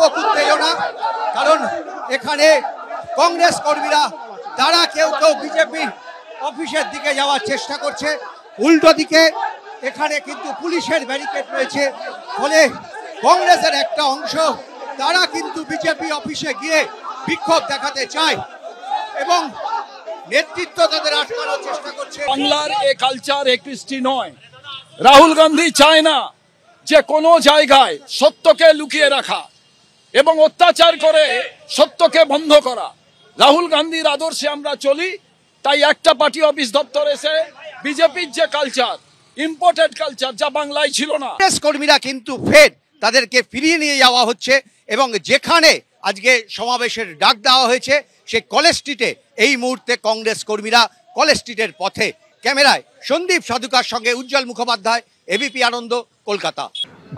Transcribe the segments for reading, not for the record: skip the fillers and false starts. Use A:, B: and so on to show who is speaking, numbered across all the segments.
A: ব্যাপক উত্তেজনা, কারণ এখানে কংগ্রেস কর্মীরা তারা কেউ কেউ বিজেপির অফিসের দিকে যাওয়ার চেষ্টা করছে, উল্টো দিকে এখানে কিন্তু পুলিশের ব্যারিকেড রয়েছে। ফলে কংগ্রেসের একটা অংশ তারা কিন্তু বিজেপি অফিসে গিয়ে বিক্ষোভ দেখাতে চায় এবং নেতৃত্ব তাদের আটকানোর চেষ্টা করছে।
B: বাংলার এ কালচার এ কৃষ্টি নয়। রাহুল গান্ধী চায় না যে কোনো জায়গায় সত্যকে লুকিয়ে রাখা এবং অত্যাচার করে সত্যকে বন্ধ করা। রাহুল গান্ধীর আদর্শে আমরা চলি, তাই একটা পার্টি অফিস দপ্তর এসে বিজেপির যে কালচার, ইম্পোর্টেড কালচার, যা বাংলায় ছিল না।
A: কংগ্রেস কর্মীরা কিন্তু ফের তাদেরকে ফিরিয়ে নিয়ে যাওয়া হচ্ছে এবং যেখানে আজকে সমাবেশের ডাক দেওয়া হয়েছে সেই কলেজ স্ট্রিটে এই মুহূর্তে কংগ্রেস কর্মীরা কলেজ স্ট্রিটের পথে। ক্যামেরায় সন্দীপ সাধুকার সঙ্গে উজ্জ্বল মুখোপাধ্যায়, এবিপি আনন্দ, কলকাতা।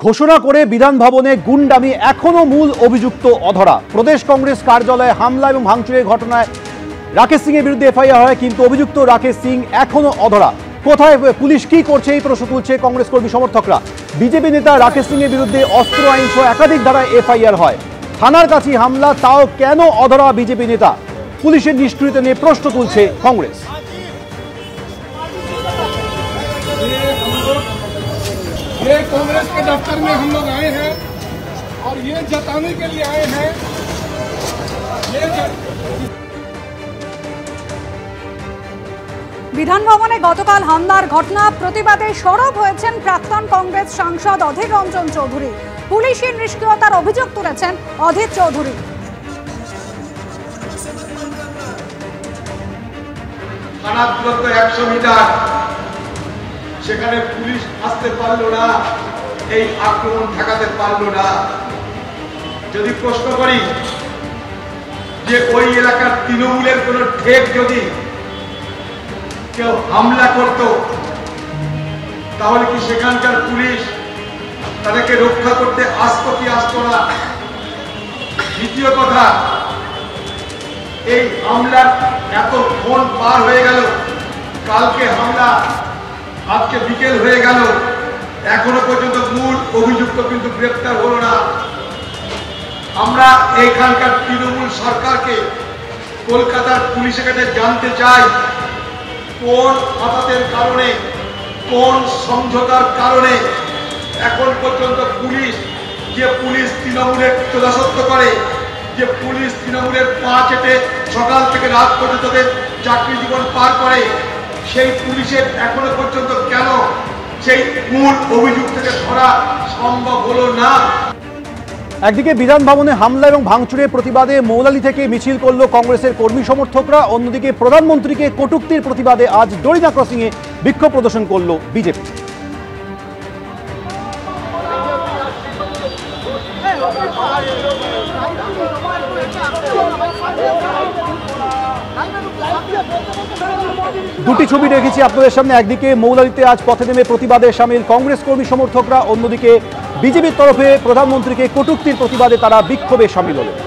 C: ঘোষণা করে বিধান ভবনে গুন্ডামি, এখনো মূল অভিযুক্ত অধরা। প্রদেশ কংগ্রেস কার্যালয়ে হামলা এবং ভাঙচুরের ঘটনায় রাকেশ সিং এর বিরুদ্ধে এফআইআর হয়, কিন্তু অভিযুক্ত রাকেশ সিং এখনো অধরা। কোথায় পুলিশ, কি করছে, এই প্রশ্ন তুলছে কংগ্রেস কর্মী সমর্থকরা। বিজেপি নেতা রাকেশ সিং এর বিরুদ্ধে অস্ত্র আইন সহ একাধিক ধারায় এফআইআর হয়। থানার কাছে হামলা, তাও কেন অধরা বিজেপি নেতা? পুলিশের নিষ্ক্রিয়তা নিয়ে প্রশ্ন তুলছে কংগ্রেস।
D: ये कांग्रेस के दफ्तर में हम लोग आए हैं और ये जताने के लिए आए हैं
E: বিধান ভবনে গতকাল হামলার ঘটনা প্রতিবাদে সরব হয়েছেন প্রাক্তন কংগ্রেস সাংসদ অধীর রঞ্জন চৌধুরী। পুলিশের নিষ্ক্রিয়তার অভিযোগ তুলেছেন অধীর চৌধুরী।
F: থানা দূরত্ব 100 মিটার, সেখানে পুলিশ আসতে পারলো না, এই আক্রমণ ঠেকাতে পারলো না। যদি প্রশ্ন করি যে ওই এলাকার তৃণমূলের কোন ঠেক যদি কেউ হামলা করত, তাহলে কি সেখানকার পুলিশ তাদেরকে রক্ষা করতে আসতো কি আসতো না? দ্বিতীয় কথা, এই হামলার এত ফোন পার হয়ে গেল, কালকে হামলা, আজকে বিকেল হয়ে গেল, এখনো পর্যন্ত মূল অভিযুক্ত কিন্তু গ্রেপ্তার হলো না। আমরা এইখানকার তৃণমূল সরকারকে, কলকাতার পুলিশের কাছে জানতে চাই, কোন আঘাতের কারণে, কোন সমঝোতার কারণে এখন পর্যন্ত পুলিশ, যে পুলিশ তৃণমূলের দাসত্ব করে, যে পুলিশ তৃণমূলের পা চেটে সকাল থেকে রাত পর্যন্ত চাকরি জীবন পার করে, সেই পুলিশের এখনো পর্যন্ত কেন সেই মূল অভিযুক্তকে ধরা সম্ভব হলো না?
C: একদিকে বিধান ভবনে হামলা এবং ভাঙচুরের প্রতিবাদে মৌলালি থেকে মিছিল করল কংগ্রেসের কর্মী সমর্থকরা, অন্যদিকে প্রধানমন্ত্রীকে কটূক্তির প্রতিবাদে আজ ডরিনা ক্রসিংয়ে বিক্ষোভ প্রদর্শন করল বিজেপি। দুটি ছবি রেখেছি আপনাদের সামনে। একদিকে মৌলালিতে আজ পথে নেমে প্রতিবাদে সামিল কংগ্রেস কর্মী সমর্থকরা, অন্যদিকে বিজেপির তরফে প্রধানমন্ত্রীকে কটূক্তির প্রতিবাদে তারা বিক্ষোভে সামিল হলেন।